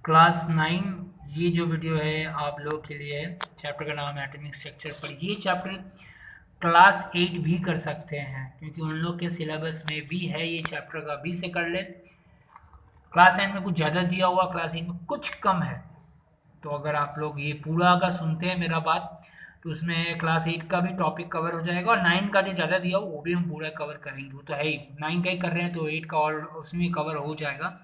Class 9 ये जो video है आप लोगों के लिए है। चैप्टर का नाम है एटॉमिक स्ट्रक्चर। पर ये चैप्टर क्लास 8 भी कर सकते हैं क्योंकि उन लोग के सिलेबस में भी है ये चैप्टर का भी से कर ले। क्लास 9 में कुछ ज़्यादा दिया हुआ, क्लास 8 में कुछ कम है। तो अगर आप लोग ये पूरा अगर सुनते हैं मेरा बात तो उसमें क्लास 8 का भी टॉपिक कवर हो जाएगा और 9 का जो ज़्यादा दिया हो वो भी हम पूरा कवर करेंगे। वो तो है ही, 9 का ही कर रहे हैं तो 8 का और उसमें कवर हो जाएगा।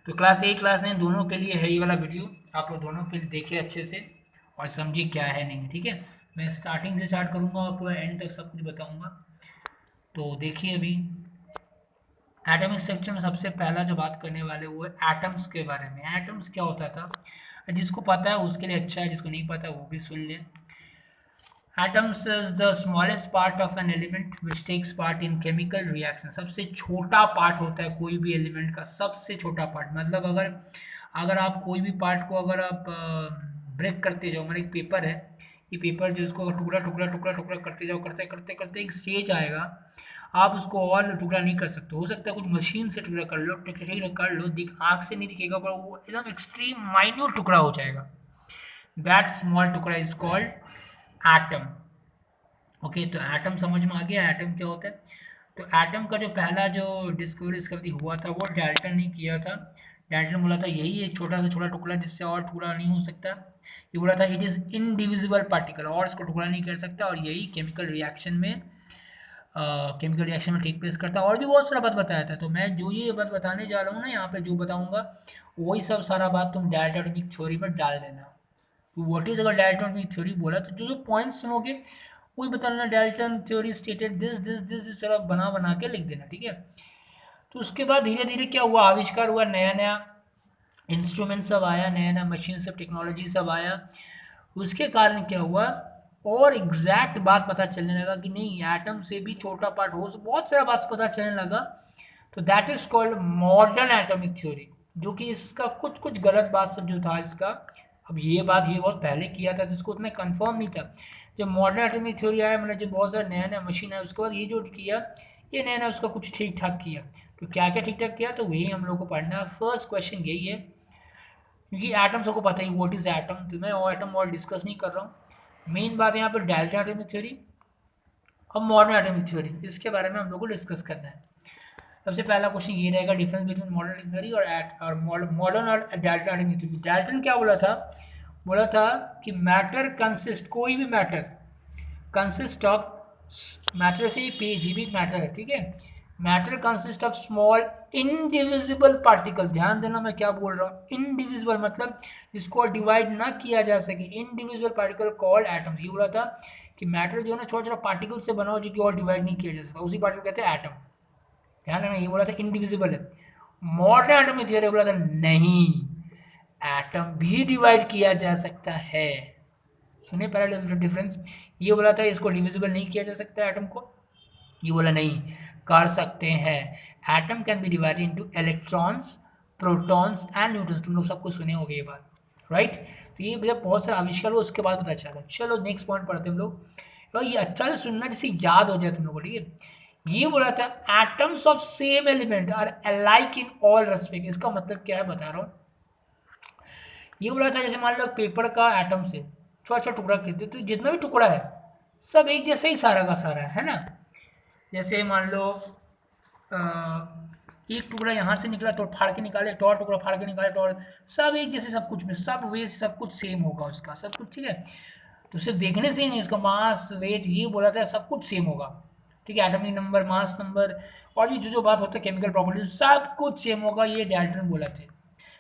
तो क्लास 8 क्लास 9 दोनों के लिए है ये वाला वीडियो। आप लोग दोनों के लिए देखिए अच्छे से और समझिए क्या है नहीं, ठीक है। मैं स्टार्टिंग से स्टार्ट करूँगा और पूरा एंड तक सब कुछ बताऊँगा। तो देखिए अभी एटॉमिक स्ट्रक्चर में सबसे पहला जो बात करने वाले वो है एटम्स के बारे में। एटम्स क्या होता था, जिसको पता है उसके लिए अच्छा है, जिसको नहीं पता वो भी सुन ले। Atoms is the smallest part of an element which takes part in chemical reaction। सबसे छोटा पार्ट होता है कोई भी एलिमेंट का, सबसे छोटा पार्ट। मतलब अगर अगर आप कोई भी पार्ट को अगर आप ब्रेक करते जाओ, मतलब एक पेपर है, ये पेपर जो इसको टुकड़ा टुकड़ा टुकड़ा टुकड़ा करते जाओ, करते करते करते एक स्टेज आएगा आप उसको और टुकड़ा नहीं कर सकते। हो सकता है कुछ मशीन से टुकड़ा कर लो, टुकड़ा कर लो, दिख आँख से नहीं दिखेगा पर वो एकदम एक्सट्रीम माइन्यूट टुकड़ा हो जाएगा। दैट स्मॉल टुकड़ा इज कॉल्ड एटम। ओके, तो एटम समझ में आ गया एटम क्या होता है। तो एटम का जो पहला जो डिस्कवरी हुआ था वो डाल्टन ने किया था। डाल्टन बोला था यही एक छोटा सा छोटा टुकड़ा जिससे और टुकड़ा नहीं हो सकता। ये बोला था इट इज इनडिविजिबल पार्टिकल, और इसको टुकड़ा नहीं कर सकता, और यही केमिकल रिएक्शन में टेक प्लेस करता है। और भी बहुत सारा बात बताया था। तो मैं जो ये बात बताने जा रहा हूँ ना यहाँ पे जो बताऊंगा वही सब सारा बात तुम डाल्टन एटॉमिक थ्योरी में डाल देना। व्हाट इज अगर डाल्टन एटॉमिक थ्योरी बोला तो जो जो पॉइंट्स सुनोगे वही बताना। Dalton theory stated this this this इस तरह बना बना के लिख देना, ठीक है। तो उसके बाद धीरे धीरे क्या हुआ, आविष्कार हुआ, नया नया इंस्ट्रूमेंट सब आया, नया नया मशीन सब टेक्नोलॉजी सब आया। उसके कारण क्या हुआ, और एग्जैक्ट बात पता चलने लगा कि नहीं एटम से भी छोटा पार्ट हो, बहुत सारा बात पता चलने लगा। तो that is called modern atomic theory. जो कि इसका कुछ कुछ गलत बात सब जो था इसका, अब ये बात ये बहुत पहले किया था जिसको उतना कंफर्म नहीं था। जब मॉडर्न एटॉमिक थ्योरी आया, मतलब जब बहुत सारा नया नया मशीन आया उसके बाद ये जो किया, ये नया नया उसका कुछ ठीक ठाक किया। तो क्या क्या ठीक ठाक किया तो वही हम लोग को पढ़ना है। फर्स्ट क्वेश्चन यही है, क्योंकि एटम सबको पता ही व्हाट इज एटम, तो मैं और एटम और डिस्कस नहीं कर रहा हूँ। मेन बात है यहाँ पर डाल्टन एटॉमिक थ्योरी और मॉडर्न एटॉमिक थ्योरी, इसके बारे में हम लोग को डिस्कस करना है। सबसे पहला क्वेश्चन ये रहेगा, डिफरेंस बिटवीन मॉडर्न थ्योरी और मॉडर्न और डाल्टन एटॉमिक थ्योरी। डाल्टन क्या बोला था, बोला था कि मैटर कंसिस्ट, कोई भी मैटर कंसिस्ट ऑफ, मैटर से ही पेज ही भी मैटर है, ठीक है। Matter consist of small indivisible particle. ध्यान देना मैं क्या बोल रहा हूँ, इनडिविजिबल मतलब जिसको डिवाइड ना किया जा सके, इनडिविजिबल पार्टिकल कॉल्ड एटम्स। ये बोला था कि मैटर जो है ना छोटा छोटा पार्टिकल से बना हो जो कि और डिवाइड नहीं किया जा सकता, उसी पार्टिकल कहते हैं एटम। ध्यान रखना, ये बोला था इनडिविजिबल है। मॉडर्न एटॉमिक थ्योरी बोला था नहीं, एटम भी डिवाइड किया जा सकता है। सुनिए पहले डिफरेंस। ये बोला था इसको डिविजिबल नहीं किया जा सकता एटम को, ये बोला नहीं कर सकते हैं। Atom can be divided into electrons, protons and neutrons. तुम लोग सबको सुने होंगे ये बात, राइट। तो ये जब बहुत सारा आविष्कार हुआ उसके बाद पता चला। चलो नेक्स्ट पॉइंट पढ़ते हम लोग, तो ये अच्छा से सुनना जिससे याद हो जाए तुम लोग को, ठीक है। ये बोला था atoms of same element are alike in all respect. इसका मतलब क्या है बता रहा हूँ। ये बोला था जैसे मान लो पेपर का एटम से छोटा छोटा टुकड़ा खरीदते तो जितना भी टुकड़ा है सब एक जैसे ही सारा का सारा है ना। जैसे मान लो एक टुकड़ा यहाँ से निकला तो फाड़ के निकाले, तो और टुकड़ा फाड़ के निकाले तो और, सब एक जैसे सब कुछ में, सब वे से सब कुछ सेम होगा उसका सब कुछ, ठीक है। तो सिर्फ देखने से ही नहीं, उसका मास वेट ये बोला था सब कुछ सेम होगा, ठीक है। एटॉमिक नंबर, मास नंबर और ये जो जो बात होता है केमिकल प्रॉपर्टीज सब कुछ सेम होगा, ये डाल्टन बोला थे।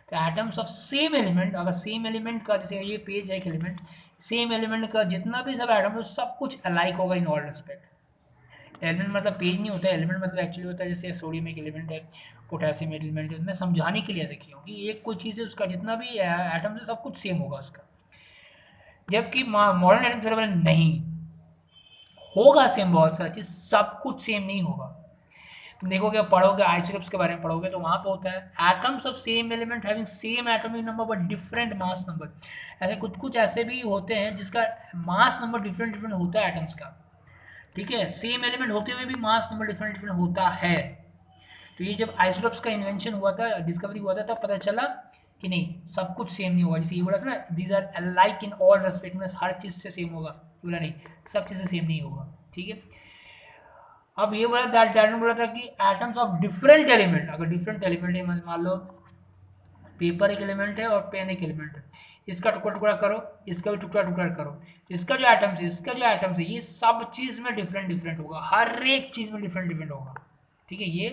तो एटम्स ऑफ सेम एलिमेंट, अगर सेम एलिमेंट का जैसे ये पेज है एक एलिमेंट, सेम एलिमेंट का जितना भी सब एटम है सब कुछ अलाइक होगा इन ऑल रेस्पेक्ट। एलिमेंट मतलब पेज नहीं होता है, एलिमेंट मतलब एक्चुअली होता है जैसे सोडियम एक एलिमेंट है, पोटेशियम एलिमेंट है। मैं समझाने के लिए ऐसे किया हूँ कि एक कोई चीज़ है उसका जितना भी एटम है सब कुछ सेम होगा उसका। जबकि मॉडर्न एटम से नहीं होगा सेम, बहुत सारी चीज़ सब कुछ सेम नहीं होगा। तुम देखोगे पढ़ोगे आइसोटोप्स के बारे में पढ़ोगे तो वहां पे होता है atoms of same element having same atomic number but different mass number. ऐसे कुछ कुछ ऐसे भी होते हैं जिसका मास नंबर डिफरेंट डिफरेंट होता है एटम्स का, ठीक है। सेम एलिमेंट होते हुए भी मास नंबर डिफरेंट डिफरेंट होता है। तो ये जब आइसोटोप्स का इन्वेंशन हुआ था, डिस्कवरी हुआ था, तब पता चला कि नहीं सब कुछ सेम नहीं होगा, जैसे ये बोला था ना these are alike in all respect में हर चीज़ से सेम होगा, बोला नहीं सब चीज़ से सेम नहीं होगा, ठीक है। अब ये बोला था डाल्टन बोला था कि एटम्स ऑफ डिफरेंट एलिमेंट, अगर डिफरेंट एलिमेंट है मान लो पेपर एक एलिमेंट है और पेन एक एलिमेंट है, इसका टुकड़ा टुकड़ा करो, इसका भी टुकड़ा टुकड़ा करो, तो इसका जो एटम्स है इसका जो एटम्स है ये सब चीज़ में डिफरेंट डिफरेंट होगा, हर एक चीज़ में डिफरेंट डिफरेंट होगा, ठीक है। ये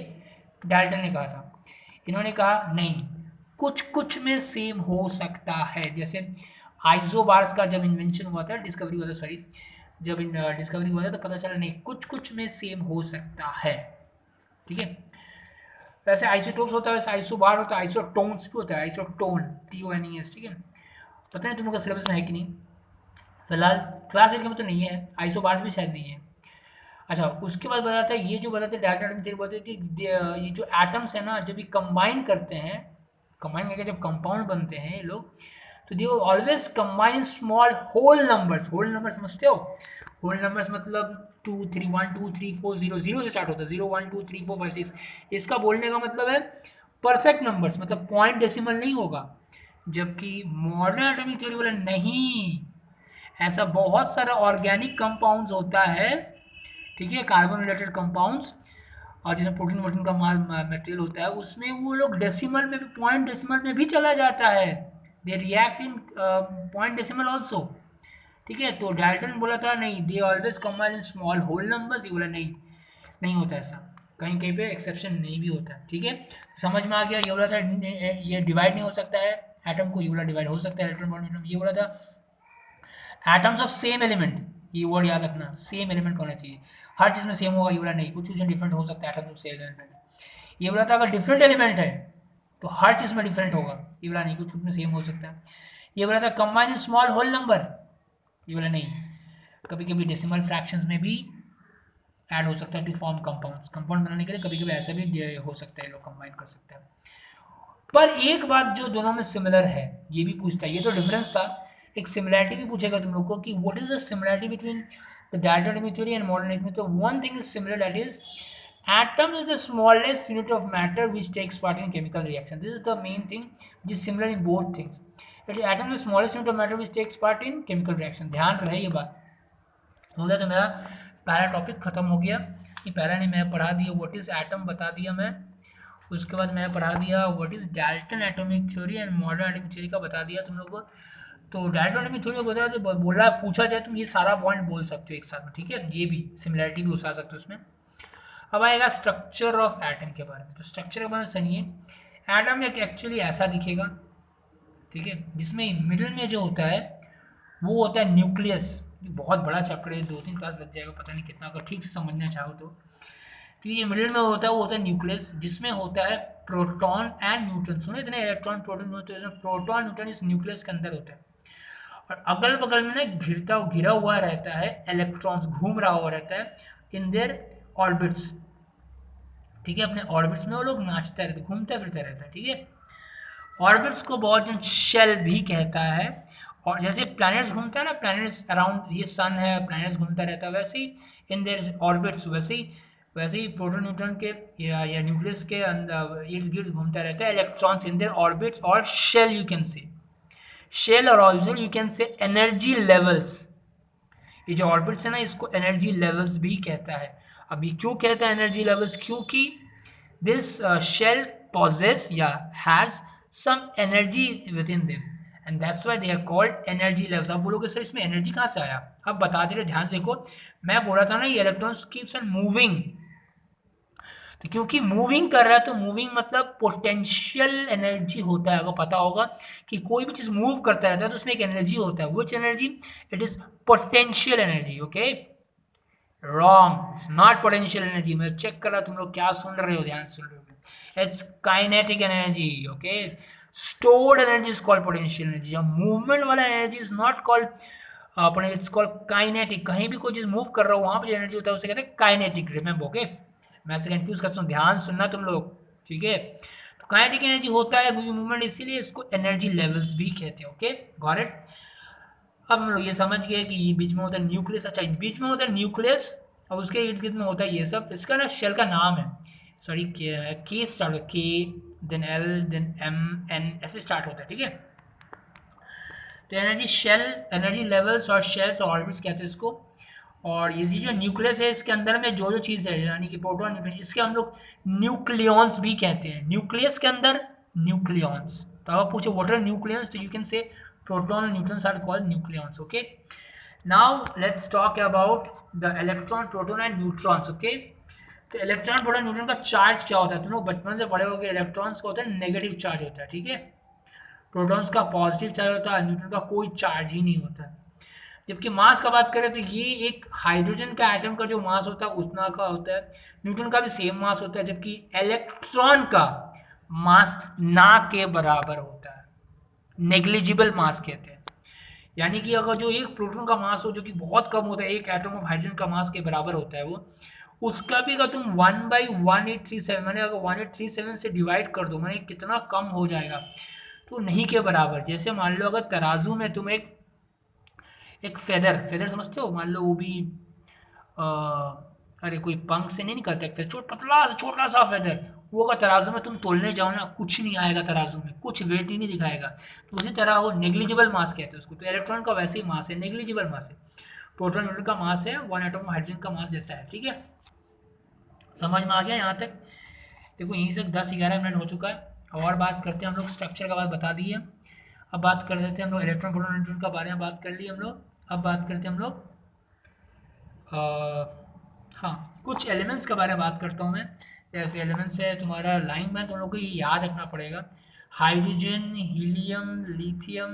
डाल्टन ने कहा था। इन्होंने कहा नहीं कुछ कुछ में सेम हो सकता है, जैसे आइसोबार्स का जब इन्वेंशन हुआ था, डिस्कवरी हुआ था, सॉरी जब डिस्कवरी हुआ था तो पता चला नहीं कुछ कुछ में सेम हो सकता है, ठीक है। वैसे आइसोटोप्स होता है, वैसे आइसोबार होता है, आइसोटोन्स भी होता है, आइसोटोन TONES, ठीक है। पता नहीं तुम लोग का सिलेबस में है कि नहीं, फिलहाल क्लास 8 में तो नहीं है, आइसोबार्स भी शायद नहीं है। अच्छा उसके बाद बताता है ये जो बताते हैं डाटा एटम थ्योरी बताते हैं कि ये जो एटम्स है ना जब ये कंबाइन करते हैं, कंबाइन करके जब कंपाउंड बनते हैं ये लोग, तो they always combine in small whole numbers, whole number समझते हो, होल नंबर्स मतलब 2 3 1 2 3 4 0 0 से स्टार्ट होता है, 0 1 2 3 4 5 6, इसका बोलने का मतलब है परफेक्ट नंबर्स, मतलब पॉइंट डेसिमल नहीं होगा, जबकि मॉडर्न एटॉमिक थ्योरी बोला नहीं, ऐसा बहुत सारा ऑर्गेनिक कंपाउंड्स होता है, ठीक है, कार्बन रिलेटेड कंपाउंड्स, और जिसमें प्रोटीन वोटीन का माल मटेरियल होता है उसमें वो लोग डेसिमल में भी, पॉइंट डेसिमल में भी चला जाता है, they react in point decimal also, ठीक है। तो डाल्टन बोला था नहीं they always combine in small whole numbers, ये बोला नहीं नहीं होता ऐसा, कहीं कहीं पे एक्सेप्शन नहीं भी होता है, ठीक है। समझ में आ गया, ये बोला था ये डिवाइड नहीं हो सकता है एटम को, ये बोला डिवाइड हो सकता है इलेक्ट्रॉन प्रोटॉन, ये बोला था एटम्स ऑफ सेम एलिमेंट, ये वर्ड याद रखना, सेम एलिमेंट होना चाहिए, हर चीज़ में सेम होगा, ये बोला नहीं कुछ कुछ डिफरेंट हो सकता है एटम्स ऑफ सेम एलिमेंट, ये बोला था अगर डिफरेंट एलिमेंट है तो हर चीज़ में डिफरेंट होगा, ये बोला नहीं कुछ कुछ में सेम हो सकता है, ये बोला था combine in small whole number, ये बोला नहीं कभी कभी डेसिमल फ्रैक्शंस में भी ऐड हो सकता है टू फॉर्म कंपाउंड्स, कंपाउंड बनाने के लिए कभी कभी ऐसा भी हो सकता है, लोग कंबाइन कर सकते हैं। पर एक बात जो दोनों में सिमिलर है ये भी पूछता है, ये तो डिफरेंस था, एक सिमिलैरिटी भी पूछेगा तुम लोग को कि what is the similarity between the Dalton atomic theory and modern atomic, तो one thing is similar that is atom is the smallest unit of matter which takes part in chemical reaction, this is the main thing which is similar in both things, that is atom is the smallest unit of matter which takes part in chemical reaction, ध्यान रहे ये बात। हो गया तो मेरा पहला topic खत्म हो गया, ये पहला नहीं मैं पढ़ा दिया व्हाट इज एटम बता दिया मैं, उसके बाद मैं पढ़ा दिया what is Dalton atomic theory and modern atomic theory का बता दिया तुम लोग को। तो डाल्टन एटॉमिक थ्योरी को बता दो, बोला पूछा जाए तुम ये सारा पॉइंट बोल सकते हो एक साथ में, ठीक है, ये भी सिमिलैरिटी भी उठा सकते हो उसमें। अब आएगा स्ट्रक्चर ऑफ एटम के बारे में, तो स्ट्रक्चर के बारे में सुनिए, एटम एक एक्चुअली ऐसा दिखेगा, ठीक है, जिसमें मिडिल में जो होता है वो होता है न्यूक्लियस, बहुत बड़ा चैप्टर है, 2-3 क्लास लग जाएगा, पता नहीं कितना, अगर ठीक से समझना चाहो तो ये मिडिल में होता है वो होता है न्यूक्लियस, जिसमें होता है प्रोटॉन एंड न्यूट्रॉन, सुने इतने इलेक्ट्रॉन प्रोटॉन होते हैं, प्रोटॉन न्यूट्रॉन इस न्यूक्लियस के अंदर होता है, और अगल बगल में ना घिरा हुआ रहता है, इलेक्ट्रॉन्स घूम रहा हुआ रहता है इन देयर ऑर्बिट्स, ठीक है, अपने ऑर्बिट्स में वो लोग नाचते रहते, घूमते फिरते रहता है, ठीक है। ऑर्बिट्स को बहुत जन शेल भी कहता है, और जैसे प्लैनेट्स घूमता है ना, प्लैनेट्स अराउंड ये सन है, प्लैनेट्स घूमता रहता है, वैसे ही इन देयर ऑर्बिट्स, वैसे ही प्रोटॉन न्यूट्रॉन के या न्यूक्लियस के अंदर इर्द गिर्द घूमता रहता है, इलेक्ट्रॉन्स इन देयर ऑर्बिट्स और shell, you can say shell, और also you can say energy levels, ये जो ऑर्बिट्स है ना इसको एनर्जी लेवल्स भी कहता है। अभी क्यों कहता है एनर्जी लेवल्स, क्योंकि दिस शेल possess या has some energy within them and that's why they are called energy levels. अब बोलोगे सर इसमें एनर्जी कहाँ से आया, अब बता दे रहे, ध्यान से देखो, मैं बोल रहा था ना ये इलेक्ट्रॉन्स कीप्स ऑन मूविंग, तो क्योंकि मूविंग कर रहा है तो मूविंग मतलब पोटेंशियल एनर्जी होता है, अगर पता होगा कि कोई भी चीज मूव करता रहता है तो उसमें एक एनर्जी होता है, which energy, it is potential energy, okay, wrong, it's not potential energy, मैं चेक कर रहा तुम लोग क्या सुन रहे हो, ध्यान सुन रहे हो, it's kinetic energy, okay, stored energy is called potential energy, movement वाला एनर्जी इज नॉट कॉल्ड अपने, इट्स कॉल्ड काइनेटिक, कहीं भी कोई चीज मूव कर रहा हो वहां पर जो एनर्जी होता है उसे कहते हैं काइनेटिक, रिमेंबर, ओके, मैं से कंफ्यूज करता हूँ, ध्यान सुनना तुम लोग, ठीक है। तो काइनेटिक एनर्जी होता है मूवमेंट, इसीलिए इसको एनर्जी लेवल्स भी कहते हैं, ओके, गॉट इट। अब हम लोग ये समझ गए कि ये बीच में होता है न्यूक्लियस, अच्छा बीच में होता है न्यूक्लियस और उसके इर्द गिर्द में होता है ये सब, इसका ना शेल का नाम है, सॉरी के स्टार्ट के then L, then M, N, ऐसे स्टार्ट होता है, ठीक है। तो एनर्जी शेल, एनर्जी लेवल्स और शेल्स ऑर्बिट्स कहते हैं इसको। और ये जो न्यूक्लियस है इसके अंदर में जो जो चीज़ है यानी कि प्रोटॉन, न्यूट्रॉन, इसके हम लोग न्यूक्लियॉन्स भी कहते हैं। न्यूक्लियस के अंदर न्यूक्लियॉन्स। तो अगर पूछे व्हाट आर न्यूक्लियॉन्स, तो you can say proton, neutrons are called nucleons, okay. Now let's talk about the electron, proton and neutrons, okay. तो इलेक्ट्रॉन, प्रोटॉन, न्यूट्रॉन का चार्ज क्या होता है? तुम लोग बचपन से पढ़े होगे, इलेक्ट्रॉन्स का होता है नेगेटिव चार्ज होता है, ठीक है। प्रोटॉन्स का पॉजिटिव चार्ज होता है, न्यूट्रॉन का कोई चार्ज ही नहीं होता। जबकि मास का बात करें तो ये एक हाइड्रोजन का एटम का जो मास होता है उतना का होता है, न्यूट्रॉन का भी सेम मास होता है, जबकि इलेक्ट्रॉन का मास ना के बराबर होता है, नेग्लिजिबल मास कहते हैं। यानी कि अगर जो एक प्रोटॉन का मास हो जो कि बहुत कम होता है, एक एटम ऑफ हाइड्रोजन का मास के बराबर होता है वो, उसका भी अगर तुम 1/1837 मैंने अगर 1837 से डिवाइड कर दो, मैंने कितना कम हो जाएगा, तो नहीं के बराबर। जैसे मान लो अगर तराजू में तुम एक फेदर, फेदर समझते हो, मान लो वो भी अ, अरे कोई पंख से नहीं निकलता, एक पतला सा छोटा सा फेदर, वो अगर तराजू में तुम तोलने जाओ ना, कुछ नहीं आएगा तराजू में, कुछ वेट ही नहीं दिखाएगा। तो उसी तरह वो नेग्लिजिबल मास कहते हैं उसको। तो इलेक्ट्रॉन का वैसे ही मास है, नेग्लिजिबल मास है। प्रोटॉन, न्यूट्रॉन का मास है वन एटम हाइड्रोजन का मास जैसा है, ठीक है। समझ में आ गया यहाँ तक? देखो यहीं से 10-11 मिनट हो चुका है। और बात करते हैं हम लोग, स्ट्रक्चर का बात बता दिए। अब बात कर देते हैं हम लोग इलेक्ट्रॉन, प्रोटॉन, न्यूट्रॉन का बारे में बात कर ली हम लोग। अब बात करते हैं हम लोग हाँ, कुछ एलिमेंट्स के बारे में बात करता हूँ मैं। जैसे एलिमेंट्स है तुम्हारा लाइन में, तुम लोग को ये याद रखना पड़ेगा। Hydrogen, helium, lithium,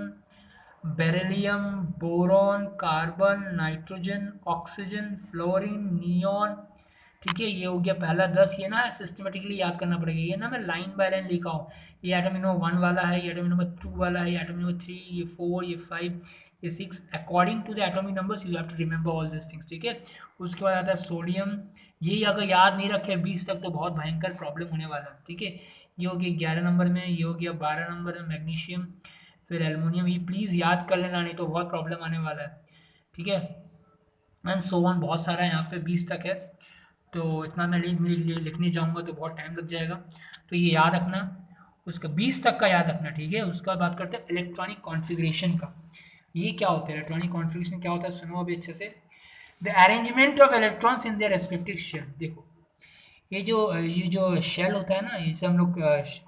beryllium, boron, carbon, nitrogen, oxygen, fluorine, neon, ठीक है। ये हो गया पहला 10। ये ना सिस्टमेटिकली याद करना पड़ेगा, ये ना मैं लाइन बाय लाइन लिखा हूँ। ये एटम नंबर 1 वाला है, ये एटम नंबर 2 वाला है, ये एटम नंबर 3, ये 4, ये 5, ये 6, according to the atomic numbers you have to remember all this things, ठीक है। उसके बाद आता है सोडियम। ये अगर याद नहीं रखे 20 तक तो बहुत भयंकर प्रॉब्लम होने वाला है, ठीक है। ये हो गया 11 नंबर में, ये हो गया 12 नंबर में मैग्नीशियम, फिर एल्युमिनियम। ये प्लीज़ याद कर लेना, नहीं तो बहुत प्रॉब्लम आने वाला है, ठीक है। एंड सो ऑन, बहुत सारा यहाँ पे 20 तक है, तो इतना मैं लिखने जाऊँगा तो बहुत टाइम लग जाएगा, तो ये याद रखना। उसका 20 तक का याद रखना, ठीक है। उसका बात करते हैं इलेक्ट्रॉनिक कॉन्फ़िगरेशन का। ये क्या होता है इलेक्ट्रॉनिक कॉन्फ़िगरेशन, क्या होता है, सुनो अभी अच्छे से। The arrangement of electrons in their respective shell. देखो ये जो शेल होता है ना, इसे हम लोग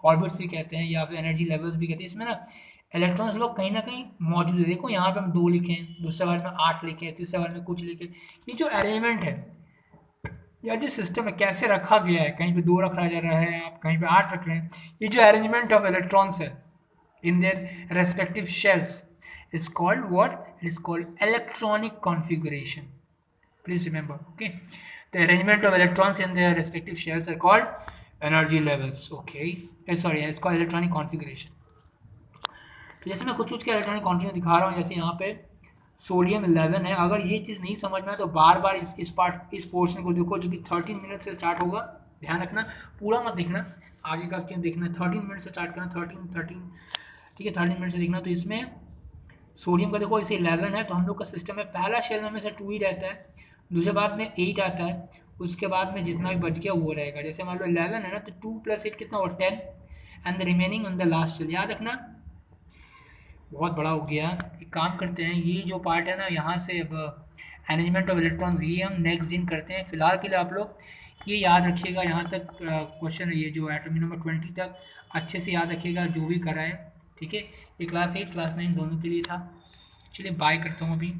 ऑर्बिट्स भी कहते हैं या फिर एनर्जी लेवल्स भी कहते हैं। इसमें ना इलेक्ट्रॉन्स लोग कहीं ना कहीं मौजूद है। देखो यहाँ पे हम 2 लिखे हैं, दूसरे बार में 8 लिखे हैं, तीसरे बार में कुछ लिखे। ये जो अरेंजमेंट है या जो सिस्टम है, कैसे रखा गया है, कहीं पे 2 रखा जा रहा है, आप कहीं पे 8 रख रहे हैं, ये जो अरेंजमेंट ऑफ इलेक्ट्रॉन्स है in their respective shells is called what? It is called electronic configuration. Please remember, okay? The arrangement of electrons in their respective shells are called energy levels, okay? Sorry, it's called electronic configuration. तो जैसे मैं कुछ के electronic configuration दिखा रहा हूँ, जैसे यहाँ पे सोडियम 11 है। अगर ये चीज़ नहीं समझ में आए तो बार बार इस पोर्शन को देखो, जो कि 13 मिनट से स्टार्ट होगा। ध्यान रखना, पूरा मत देखना, आगे का क्यों देखना। 13 मिनट से स्टार्ट करना, 13, ठीक है, 13 मिनट से देखना। तो इसमें सोडियम का देखो इसे 11 है, तो हम लोग का सिस्टम में पहला शेल में से 2 ही रहता है, दूसरे बाद में 8 आता है, उसके बाद में जितना भी बच गया वो रहेगा। जैसे मान लो 11 है ना, तो 2 + 8 कितना हुआ, 10, and the remaining on the last shell. याद रखना, बहुत बड़ा हो गया। एक काम करते हैं, ये जो पार्ट है ना यहाँ से, अब अरेंजमेंट ऑफ इलेक्ट्रॉन्स, ये हम नेक्स्ट दिन करते हैं। फिलहाल के लिए आप लोग ये याद रखिएगा, यहाँ तक क्वेश्चन है, ये जो एटॉमिक नंबर 20 तक अच्छे से याद रखिएगा जो भी करा है, ठीक है। ये क्लास 8 क्लास 9 दोनों के लिए था। चलिए बाय करता हूँ अभी।